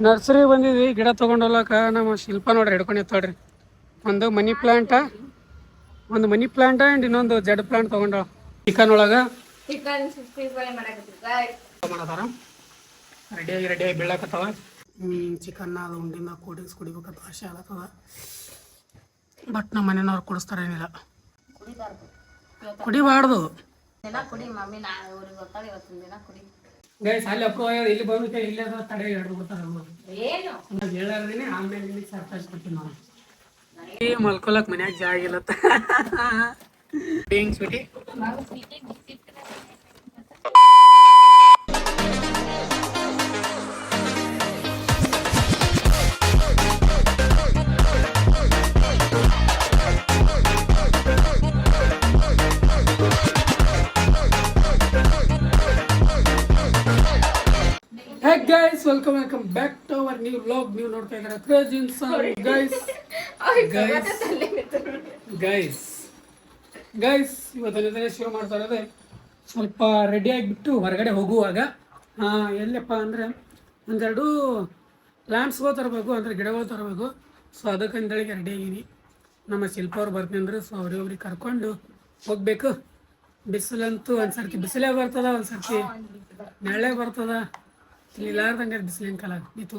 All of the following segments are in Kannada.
ನರ್ಸರಿ ಬಂದಿದ್ವಿ ಗಿಡ ತೊಗೊಂಡೋಗ್ಲಕ್ಕ ನಮ್ಮ ಶಿಲ್ಪ ನೋಡ್ರಿ ಹಿಡ್ಕೊಂಡು ಎತ್ತಾಡ್ರಿ. ಒಂದು ಮನಿ ಪ್ಲಾಂಟ ಆ್ಯಂಡ್ ಇನ್ನೊಂದು ಜಡ್ ಪ್ಲಾಂಟ್ ತೊಗೊಂಡ ಚಿಕನ್ ಒಳಗೆ ಮಾಡತಾರ. ರೆಡಿಯಾಗಿ ಬೀಳಕತ್ತವ. ಚಿಕನ್ನ ಅದು ಉಂಡಿನ ಕೂಲ್ ಡ್ರಿಂಕ್ಸ್ ಕುಡಿಬೇಕಂತ ಆಸೆ ಆಗತ್ತದ. ಬಟ್ ನಮ್ಮ ಮನೆಯವ್ರು ಕುಡಿಸ್ತಾರೇನಿಲ್ಲ. ಕುಡಿಬಾರ್ದು ಗೈಸ್. ಅಲ್ಲಿ ಅಪ್ಪ ಇಲ್ಲಿ ಬಂದು ಇಲ್ಲೇ ತಡೆ ಹಿಡಿದು ಬಿಡ್ತಾರೆ. ಹೇಳಾರ್ದಿನಿ ಆಮೇಲೆ ಸರ್ಪ್ರೈಸ್ ಕೊಡ್ತೀನಿ ನಾವು. ಮಲ್ಕೊಳಕ್ ಮನ್ಯಾಗ ಜಾಗ ಇಲ್ಲತ್ತ. ಹೆಂಗ್ sweetie guys, welcome back to our new vlog. ನೀವು ನೋಡ್ತಾ ಇದ್ದೀರಾ ಕ್ರೇಜಿ ಇನ್ಸಾನ್. ಗೈಸ್ ಇವತ್ತಿನ ಶೋ ಮಾಡ್ತಾ ಇರೋದು ಸ್ವಲ್ಪ ರೆಡಿ ಆಗಿಬಿಟ್ಟು ಹೊರಗಡೆ ಹೋಗುವಾಗ ಎಲ್ಲಪ್ಪ ಅಂದರೆ ಒಂದೆರಡು ಪ್ಲಾಂಟ್ಸ್ಗಳು ತರಬೇಕು, ಅಂದರೆ ಗಿಡಗಳು ತರಬೇಕು. ಸೊ ಅದಕ್ಕಂತೇಳಿ ರೆಡಿ ಆಗಿನಿ. ನಮ್ಮ ಶಿಲ್ಪ ಅವ್ರು ಬರ್ತೀನಿ ಅಂದ್ರೆ ಸೊ ಅವ್ರಿಗೆ ಕರ್ಕೊಂಡು ಹೋಗ್ಬೇಕು. ಬಿಸಿಲಂತೂ ಒಂದ್ಸರ್ತಿ ಬಿಸಿಲೇ ಬರ್ತದ, ಒಂದ್ಸರ್ತಿ ನೆರಳೇ ಬರ್ತದ. ಇಲ್ಲಿ ಇಲ್ಲಾರ್ದಂಗೆ ಬಿಸಿಲಿನ ಕಾಲ ನಿಂತು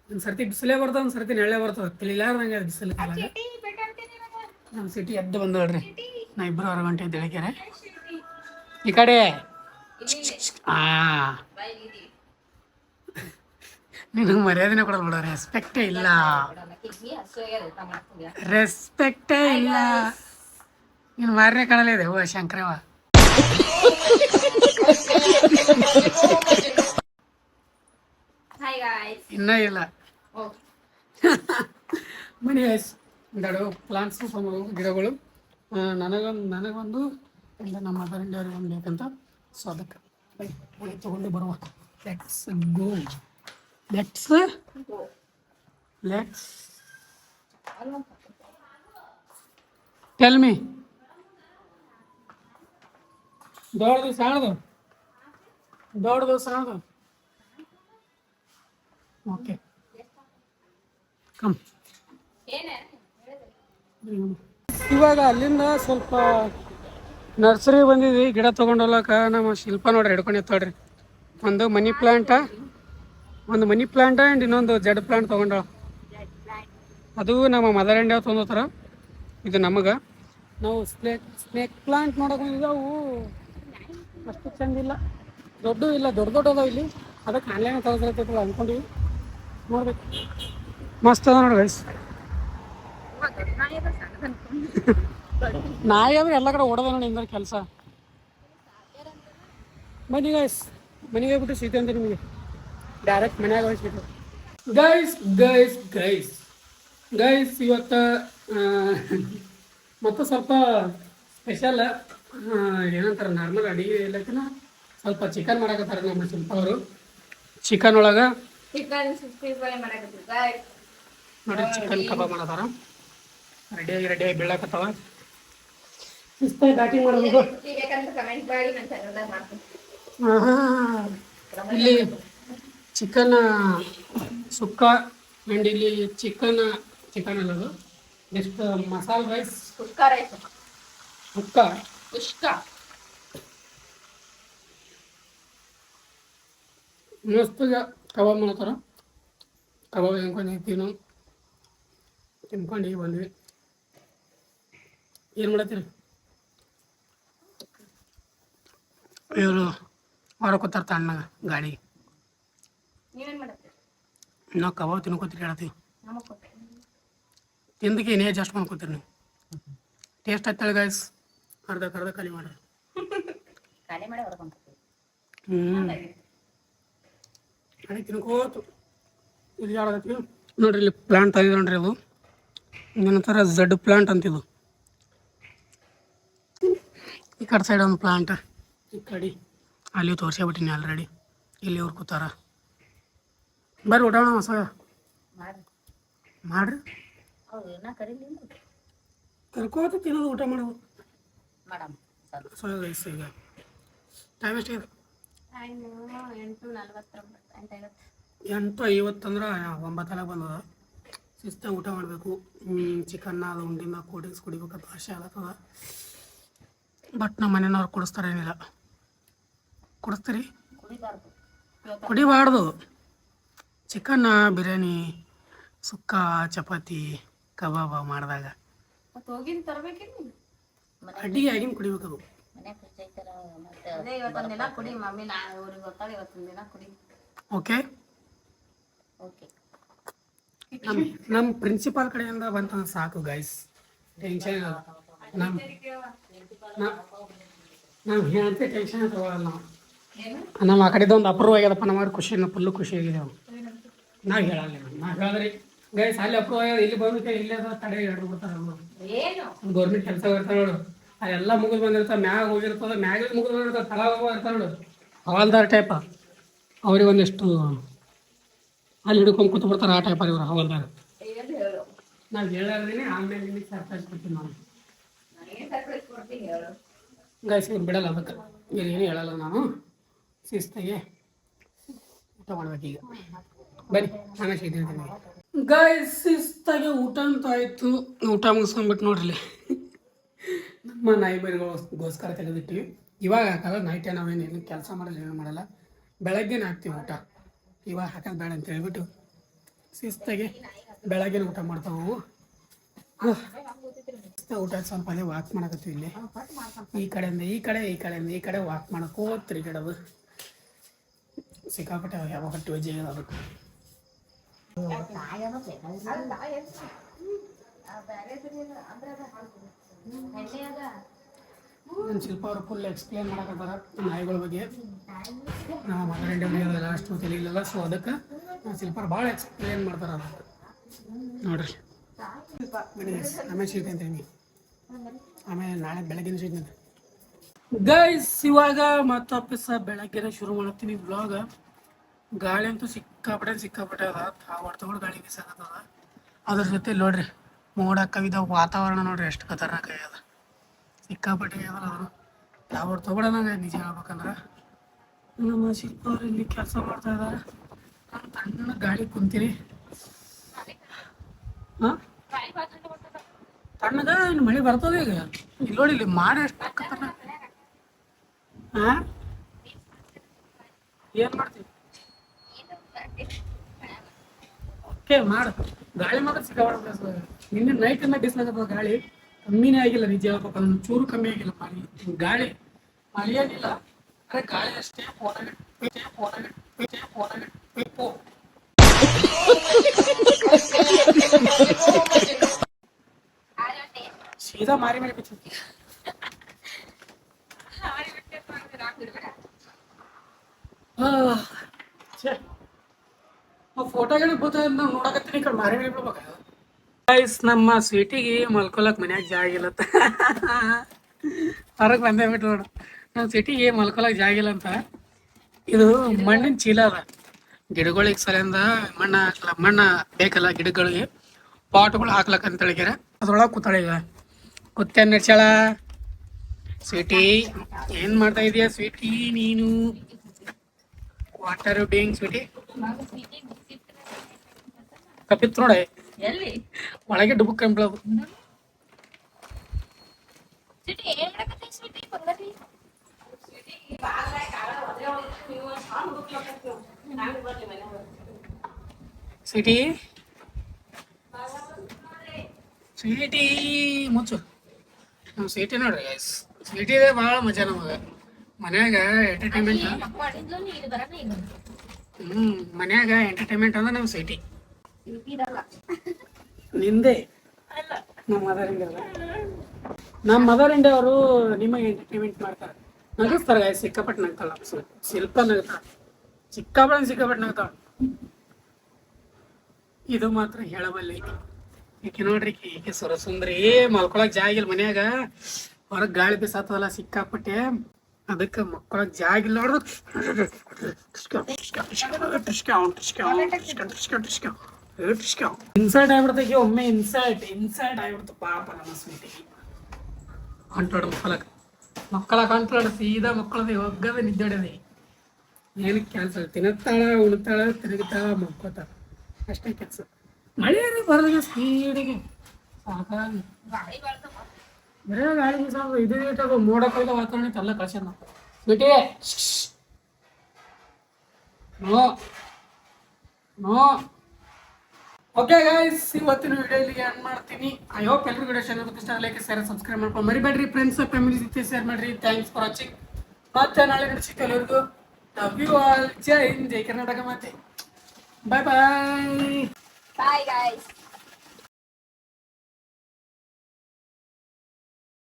ಒಂದ್ಸರ್ತಿ ಬಿಸಿಲೇ ಬರ್ತದ, ಒಂದ್ಸರ್ತಿ ನೆರಳೇ ಬರ್ತದ. ಇಲ್ಲಿ ಇಲ್ಲಾರ್ದಂಗೆ ಬಿಸಿಲಿನ ಕಾಲ. ನಮ್ಮ ಸಿಟಿ ಎದ್ದು ಬಂದು ನೋಡ್ರಿ. ನಾ 2:30 ಗಂಟೆ ಬೆಳಗ್ಗೆ ಈ ಕಡೆ ನಿನಗೆ ಮರ್ಯಾದೆನೇ ಕೊಡೋದು ಬಿಡ. ರೆಸ್ಪೆಕ್ಟೇ ಇಲ್ಲ. ನೀನು ಮಾರನೇ ಕಾಣಲೇ ಇದೆ. ಓ ಶಂಕರವ. ಇನ್ನೂ ಇಲ್ಲ ಮನಿ ಗೈಸ್. ಒಂದೆರಡು ಪ್ಲಾಂಟ್ಸ್ ಗಿಡಗಳು ನನಗೊಂದು ಇಲ್ಲ ನಮ್ಮ ಮದರ್ ಇಂಡಿಯವ್ರಿಗೆ ಒಂದು ಬೇಕಂತ. ಸೊ ಅದಕ್ಕೆ ತಗೊಂಡು ಬರುವ. Let's tell me. ದೊಡ್ಡದು ಸಾಣದು ಓಕೆ ಕಮ್. ಇವಾಗ ಅಲ್ಲಿಂದ ಸ್ವಲ್ಪ ನರ್ಸರಿ ಬಂದಿದ್ವಿ ಗಿಡ ತೊಗೊಂಡೋಗ್ಲಕ್ಕ. ನಮ್ಮ ಶಿಲ್ಪ ನೋಡ್ರಿ ಹಿಡ್ಕೊಂಡು ಎತ್ತಾಡ್ರಿ. ಒಂದು ಮನಿ ಪ್ಲಾಂಟ ಆ್ಯಂಡ್ ಇನ್ನೊಂದು ಜಡ್ ಪ್ಲಾಂಟ್ ತೊಗೊಂಡಳ. ಅದು ನಮ್ಮ ಮದರ್ ಇಂಡಿಯಾ ತೊಗೊಂಡೋತಾರ. ಇದು ನಮಗೆ ನಾವು ಸ್ನೇಕ್ ಪ್ಲಾಂಟ್ ನೋಡೋಕೆ ಬಂದಿದ್ದೆ. ಅವು ಅಷ್ಟು ಚಂದಿಲ್ಲ, ದೊಡ್ಡದಾವ ಇಲ್ಲಿ. ಅದಕ್ಕೆ ಆನ್ಲೈನ್ ತಗೋತೈತಲ್ಲ ಅಂದ್ಕೊಂಡಿವಿ. ನೋಡ್ಬೇಕು, ಮಸ್ತ್ ಅದ ನೋಡಿ ಗೈಸ್. ನಾಯಿ ಅಂದ್ರೆ ಎಲ್ಲ ಕಡೆ ಓಡೋದ ನೋಡಿ ಇಂದ ಕೆಲಸ. ಬನ್ನಿ ಗೈಸ್, ಮನೆಗೆ ಹೋಗ್ಬಿಟ್ಟು ಸಿಗ್ತೇವೆ ಅಂತ ನಿಮಗೆ. ಡೈರೆಕ್ಟ್ ಮನ್ಯಾಗ ಹೋಗ್ಬಿಟ್ಟು ಗೈಸ್ ಇವತ್ತು ಮತ್ತು ಸ್ವಲ್ಪ ಸ್ಪೆಷಲ್ ಏನಂತಾರೆ, ನಾರ್ಮಲ್ ಅಡಿಗೆ ಎಲ್ಲಕ್ಕಿಂತ ಸ್ವಲ್ಪ ಚಿಕನ್ ಮಾಡಕತ್ತಾರೆ ನಮ್ಮ ಶಿಲ್ಪ ಅವರು. ಚಿಕನ್ ಒಳಗೆ ನೋಡಿ ಚಿಕನ್ ಕಬಾಬ್ ಮಾಡತಾರ. ರೆಡಿಯಾಗಿ ಬೀಳಕತ್ತವ. ಶಿಸ್ತಾಗಿ ಬ್ಯಾಟಿಂಗ್ ಮಾಡಬೇಕು. ಇಲ್ಲಿ ಚಿಕನ್ ಸುಕ್ಕ ಆ್ಯಂಡ್ ಇಲ್ಲಿ ಚಿಕನ್ ಅನ್ನೋದು ಜಸ್ಟ್ ಮಸಾಲೆ ರೈಸ್ ಸುಕ್ಕ ಮಸ್ತಾಗ ಕಬಾಬ್ ಮಾಡ್ತಾರ. ಕಬಾಬ್ ಹೆಂಗೆ ತಿನ್ಕೊಂಡು ಬಂದ್ವಿ. ಏನು ಮಾಡತ್ತೀರಿ? ಇವರು ಹೊರಕೋತಾರ ತಣ್ಣಗ ಗಾಡಿಗೆ. ನಾವು ಕಬಾಬ್ ತಿನ್ಕೋತೀರಿ ಹೇಳ್ತೀವಿ. ತಿಂದಕ್ಕೆ ಏನೇ ಅಡ್ಜಸ್ಟ್ ಮಾಡ್ಕೋತೀರಿ ನೀವು. ಟೇಸ್ಟ್ ಆಯ್ತಾಳೆ ಗೈಸ್. ಅರ್ಧ ಖಾಲಿ ಮಾಡ್ರಿ. ಅದೇ ತಿನ್ಕೋತು ಇದು ಯಾರಾಗತ್ತಿ ನೋಡ್ರಿ. ಇಲ್ಲಿ ಪ್ಲಾಂಟ್ ತಂದಿದೆ ನೋಡ್ರಿ. ಅದು ಏನಂತಾರೆ ಜಡ್ ಪ್ಲಾಂಟ್ ಅಂತಿದ್ದು. ಈ ಕಡೆ ಸೈಡ್ ಒಂದು ಪ್ಲಾಂಟ್, ಈ ಕಡೆ ಅಲ್ಲಿ ತೋರಿಸ್ಬಿಟ್ಟಿನಿ ಆಲ್ರೆಡಿ. ಇಲ್ಲಿ ಅವ್ರು ಕೂತಾರ. ಬರ್ರಿ ಊಟ ಮಾಡೋಣ. ಹೊಸ ಮಾಡ್ರಿ ಕರ್ಕೋತ ತಿನ್ನೋದು ಊಟ ಮಾಡೋದು. ಸೊ ಗೈಸ್ ಈಗ ಟೈಮ್ ಎಷ್ಟಿದೆ? 8:49. 8:50 ಅಂದ್ರೆ 9 ಬಂದದ. ಶಿಸ್ತಾಗಿ ಊಟ ಮಾಡಬೇಕು. ಚಿಕನ್ನ ಅದು ಉಂಡಿನ ಕೋಲ್ಡ್ ಡ್ರಿಂಕ್ಸ್ ಕುಡಿಬೇಕಂತ ಆಸೆ ಆಗತ್ತದ. ಬಟ್ ನಮ್ಮ ಮನೆಯವ್ರು ಕುಡಿಸ್ತಾರೇನಿಲ್ಲ. ಕುಡಿಸ್ತೀರಿ? ಕುಡಿಬಾರ್ದು. ಚಿಕನ್ನ ಬಿರಿಯಾನಿ ಸುಕ್ಕ ಚಪಾತಿ ಕಬಾಬ ಮಾಡಿದಾಗ ಅಡ್ಡಿಗೆ ಆಗಿನ ಕುಡಿಬೇಕದು. ಓಕೆ, ನಮ್ಮ ಪ್ರಿನ್ಸಿಪಾಲ್ ಕಡೆಯಿಂದ ಬಂತಂದ್ರೆ ಸಾಕು ಗೈಸ್, ಟೆನ್ಷನ್ ಇಲ್ಲ. ನಾವು ಹೇಳ್ತೆ ಟೆನ್ಷನ್ ತಗೊಳ್ಳಲ್ಲ. ನಾವು ನಮ್ಮ ಆ ಕಡೆದು ಒಂದು ಅಪ್ರೂವ್ ಆಗ್ಯದಪ್ಪ, ನಮ್ಮ ಖುಷಿನ ಫುಲ್ಲು ಖುಷಿ ಆಗಿದೆ. ನಾವು ಹೇಳಲ್ಲ, ನಾವು ಹೇಳಿದ್ರಿ ಗೈಸ್ ಅಲ್ಲಿ ಅಪ್ರೂವ್ ಆಗ್ಯದ, ಇಲ್ಲಿ ಬಂದು ಇಲ್ಲೇ ತಡೆ ಹಿಡಿದು ಬಿಡ್ತಾರೆ. ಗೌರ್ಮೆಂಟ್ ಕೆಲಸ ಇರ್ತಾವೆ ನೋಡು, ಅದೆಲ್ಲ ಮುಗಿದು ಬಂದಿರ್ತಾವೆ, ಮ್ಯಾಗ ಹೋಗಿರ್ತದೆ, ಮ್ಯಾಗ ಮುಗಿದು ಬಂದಿರ್ತಾವೆ, ತಳ ಇರ್ತಾವೆ ನೋಡು, ಹವಾಲ್ದಾರ್ ಟೈಪ. ಅವ್ರಿಗೆ ಒಂದಿಷ್ಟು ಅಲ್ಲಿ ಹಿಡ್ಕೊಂಡು ಕೂತು ಬಿಡ್ತಾರೆ, ಆ ಟೈಪ್ ಇವ್ರು ಹವಾಲ್ದಾರ. ನಾವು ಹೇಳೋದೇನೆ ಆಮೇಲೆ ನಿಮಗೆ ಸರ್ಪ್ರೈಸ್ ಕೊಡ್ತೀವಿ ನಾವು ಗೈಸ್. ಇವ್ರು ಬಿಡಲ್ಲ, ಅದಕ್ಕೆ ಇವ್ರು ಏನು ಹೇಳಲ್ಲ. ನಾನು ಶಿಸ್ತಾಗೆ ಊಟ ಮಾಡ್ಬೇಕೀಗ. ಬನ್ನಿ ಆಮೇಲೆ ಸಿಗ್ತೀನಿ ಗೈಸ್. ಶಿಸ್ತಾಗೆ ಊಟ ಅಂತ ಆಯಿತು. ಊಟ ಮುಗಿಸ್ಕೊಂಡ್ಬಿಟ್ಟು ನೋಡ್ರಿ, ನಮ್ಮ ನಾಯಿ ಬರಿಗೋಸ್ಕರ ತೆಗೆದಿಟ್ಟಿವಿ. ಇವಾಗ ಹಾಕಲ್ಲ, ನೈಟೇ ನಾವೇನು ಕೆಲಸ ಮಾಡಲ್ಲ, ಏನು ಮಾಡಲ್ಲ, ಬೆಳಗ್ಗೆನೇ ಹಾಕ್ತೀವಿ ಊಟ. ಇವಾಗ ಹಾಕೋದು ಬೇಡ ಅಂತ ಹೇಳ್ಬಿಟ್ಟು ಶಿಸ್ತಾಗೆ ಬೆಳಗ್ಗೆ ಊಟ ಮಾಡ್ತಾವು. ಊಟ ಸ್ವಲ್ಪ ಅದೇ ವಾಕ್ ಮಾಡಕತ್ತೀವಿ. ಇಲ್ಲಿ ಈ ಕಡೆಯಿಂದ ಈ ಕಡೆ, ಈ ಕಡೆಯಿಂದ ಈ ಕಡೆ ವಾಕ್ ಮಾಡಕ್ಕೆ ತಿರುಗಾಡೋದು. ಸಿಕ್ಕಾಪಟ್ಟೆ ಯಾವ ಹೊಟ್ಟೆ ವಜ್ಜೆ ಅದಕ್ಕೆ. ನನ್ನ ಶಿಲ್ಪ ಅವರು ಫುಲ್ ಎಕ್ಸ್ಪ್ಲೇನ್ ಮಾಡಕತ್ತಾರ ನಾಯಿಗಳ ಬಗ್ಗೆ. ನಮ್ಮ ಮದರ್ ಇಂಡಿಯಾ ಲಾಸ್ಟ್ ತಿಳಿಲಿಲ್ಲ, ಸೊ ಅದಕ್ಕೆ ಶಿಲ್ಪ ಭಾಳ ಎಕ್ಸ್ಪ್ಲೇನ್ ಮಾಡ್ತಾರೆ ಅದಕ್ಕೆ. ನೋಡ್ರಿ ಆಮೇಲೆ ಸಿಗ್ತೇನೆ ಅಂತೀನಿ, ಆಮೇಲೆ ನಾಳೆ ಬೆಳಗ್ಗೆನೇ ಸಿಗ್ತೇನೆ ಗೈಸ್. ಇವಾಗ ಮತ್ತೊಪ್ಪಿಸ ಬೆಳಗ್ಗೆನೇ ಶುರು ಮಾಡ್ತೀನಿ ಬ್ಲಾಗ. ಗಾಳಿ ಅಂತೂ ಸಿಕ್ಕಾಪಟ್ಟೆ ಅದ, ಹೊಡ್ತಗೊಂಡು ಗಾಳಿ ಬೀಸಾಕತ್ತದ. ಅದ್ರ ಜೊತೆ ನೋಡ್ರಿ ಮೋಡ ಕವಿದ ವಾತಾವರಣ ನೋಡ್ರಿ ಎಷ್ಟು ಖತರ್ನಾಕ್ ಆಗ್ಯದ, ಸಿಕ್ಕಾಪಟ್ಟೆ ಅದಲ್ಲ. ಅದನ್ನು ಯಾವ ತಗೊಳ್ಳೋದಂಗೆ ನಿಜ ಹೇಳ್ಬೇಕಂದ್ರೆ. ನಮ್ಮ ಶಿಲ್ಪ ಅವ್ರು ಇಲ್ಲಿ ಕೆಲಸ ಮಾಡ್ತಾ ಇದ್ದಾರೆ, ನಾನು ತಣ್ಣ ಗಾಳಿ ಕುಂತೀನಿ. ಹಾಂ ತಣ್ಣಗ ಇನ್ನು ಮಳೆ ಬರ್ತದೆ ಈಗ. ಇಲ್ಲಿ ನೋಡಿ, ಇಲ್ಲಿ ಮಾಡಿ ಎಷ್ಟು ಖತರ್ನಾಕ್. ಹಾಂ ಏನು ಮಾಡ್ತೀವಿ? ಓಕೆ ಮಾಡು. ಗಾಳಿ ಮಾತ್ರ ಸಿಕ್ಕಾಪಟ್ಟೆ. ನಿನ್ನೆ ನೈಟಿಂದ ಬಿಸಿಲಾಗತ್ತದ, ಗಾಳಿ ಕಮ್ಮಿನೇ ಆಗಿಲ್ಲ. ನಿಜ ಹೇಳ್ಬೇಕು, ಅದನ್ನು ಚೂರು ಕಮ್ಮಿ ಆಗಿಲ್ಲ. ಗಾಳಿ ಮಳೆಯೇನಿಲ್ಲ, ಅದೇ ಗಾಳಿ ಅಷ್ಟೇ. ಸೀದಾ ಮಾರಿ ಮೇಲೆ ಬಿಚ್ಚಿ ಫೋಟೋಗಳು ಗೊತ್ತಾಗ ನಾವು ನೋಡಕತ್ತೀನಿ. ಈ ಕಡೆ ಮಾರಿ ಮೇಲೆ ಬಿಡ್ಬೇಕ. ಗೈಸ್, ನಮ್ಮ ಸ್ವೀಟಿಗೆ ಮಲ್ಕೊಳಕ್ ಮನ್ಯಾಗ ಜಾಗ ಇಲ್ಲತ್ತ. ಹೊರಗೆ ಬಂದೇ ಬಿಟ್ಟು ನೋಡು, ನಮ್ಮ ಸ್ವೀಟಿಗೆ ಮಲ್ಕೊಳಕ್ ಜಾಗ ಇಲ್ಲ ಅಂತ. ಇದು ಮಣ್ಣಿನ ಚೀಲ ಅದ, ಗಿಡಗಳಿಗೆ ಸಲಿಂದ ಮಣ್ಣು ಹಾಕಲ್ಲ, ಮಣ್ಣು ಬೇಕಲ್ಲ ಗಿಡಗಳಿಗೆ, ಪಾಟ್ಗಳು ಹಾಕ್ಲಕ್ಕ ಅಂತ ಹೇಳಿಕ್ಯಾರ. ಅದ್ರೊಳಗೆ ಕೂತಾಳೆ. ಈಗ ಕುತ್ತೇನು ನಡ್ಸ್ಯಾಳ. ಸ್ವೀಟಿ ಏನು ಮಾಡ್ತಾ ಇದೀಯ ಸ್ವೀಟಿ ನೀನು? What are you doing sweetie? ಕಪ್ಪಿತ್ತು ನೋಡೆ, ಒಳಗೆ ಡುಬುಕ್ ಕಂಬಳದು. ಸ್ವೀಟಿ ಸ್ವೀಟಿ ಮುಚ್ಚು. ನಮ್ಮ ಸ್ವೀಟಿ ನೋಡ್ರಿ ಗೈಸ್, ಸ್ವೀಟಿದೆ ಭಾಳ ಮಜಾ ನಮಗೆ ಮನ್ಯಾಗ. ಎಂಟರ್ಟೈನ್ಮೆಂಟ್ ಮನ್ಯಾಗ ಎಂಟರ್ಟೈನ್ಮೆಂಟ್ ಅಂದ್ರೆ ನಮ್ಮ ಸ್ವೀಟಿ. ನಿಂದೆ ನಮ್ಮ ಮದರ್ ಇಂಡಿಯಾ. ನಮ್ಮ ಮದರ್ ಇಂಡಿಯಾ ಅವರು ನಿಮಗೆ ಎಂಟರ್ಟೈನ್ಮೆಂಟ್ ಮಾಡ್ತಾರೆ, ನಗಿಸ್ತಾರೆ ಗೈಸ್. ಸಿಕ್ಕಾಪಟ್ಟೆ ನಗ್ತಾಳ ಶಿಲ್ಪ, ನಗ್ತಾಳ ಸಿಕ್ಕಾಪಟ್ಟೆ ನಗ್ತಾಳ. ಇದು ಮಾತ್ರ ಹೇಳಬಲ್ಲೆ. ಈಕೆ ನೋಡ್ರಿ, ಈಕೆ ಸುರಸುಂದ್ರಿ. ಮಲ್ಕೊಳಕ್ ಜಾಗ ಇಲ್ಲ ಮನ್ಯಾಗ, ಹೊರಗೆ ಗಾಳಿ ಬೀಸಾತದಲ್ಲ ಸಿಕ್ಕಾಪಟ್ಟೆ, ಅದಕ್ಕೆ ಮಕ್ಕಳಕ್ ಜಾಗ ಇಲ್ಲ. ಇನ್ಸೈಡ್ ಆಗ್ಬಿಡ್ತಕ್ಕೆ ಒಮ್ಮೆ, ಇನ್ಸೈಡ್ ಆಗ್ಬಿಡ್ತು ಪಾಪ ನಮ್ಮ ಸ್ವೀಟಿಗೆ. ಅಂಟೋಡು ಮಕ್ಕಳಕ್ಕೆ ಅಂಟೋಡು ಸೀದಾ ಮಕ್ಕಳದ ಒಗ್ಗದ ನಿದ್ದೆಡದೆ. ಏನಕ್ಕೆ ಕೆಲಸ ತಿನ್ನುತ್ತಾಳ ಉಣ್ತಾಳ ತಿರುಗುತ್ತಾಳ ಮಕ್ಕೋತಾಳ ಅಷ್ಟೇ ಕೆಲಸ. ಮಳೆ ಬರೋದಾಗ ಸ್ಪೀಡಿಗೆ ಸಾಕಾಗಿ ಬರೇ ಗಾಳಿ ಬೀಸಾಗ ಇದು ಇಟ್ಟಾಗ ಮೋಡ ಕೈದ ವಾತಾವರಣ ಇತ್ತು ಎಲ್ಲ ಕಳ್ಸ್ಯಾನ ನಾವು sweetie no no. Okay guys, ಇವತ್ತಿನ ವಿಡಿಯೋ ಇಲ್ಲಿಗೆ ಎಂಡ್ ಮಾಡ್ತೀನಿ. ಐ ಹೋಪ್ ಎಲ್ಲರಿಗೂ ವಿಡಿಯೋ ಶೇರ್ ಇಷ್ಟ ಲೈಕ್ ಶೇರ್ ಸಬ್ಸ್ಕ್ರೈಬ್ ಮಾಡ್ಕೊಂಡು ಮರಿಬೇಡ್ರಿ. ಫ್ರೆಂಡ್ಸ್ ಫ್ಯಾಮಿಲಿ ಜೊತೆ ಶೇರ್ ಮಾಡಿರಿ. Thanks for watching. ಮತ್ತೆ ನಾಳೆ ನಡೆಸಿತ್ತು ಎಲ್ಲರಿಗೂ. Love you all. Jai Hind, Jai Karnataka. ಮತ್ತೆ ಬಾಯ್ ಬಾಯ್. Bye guys.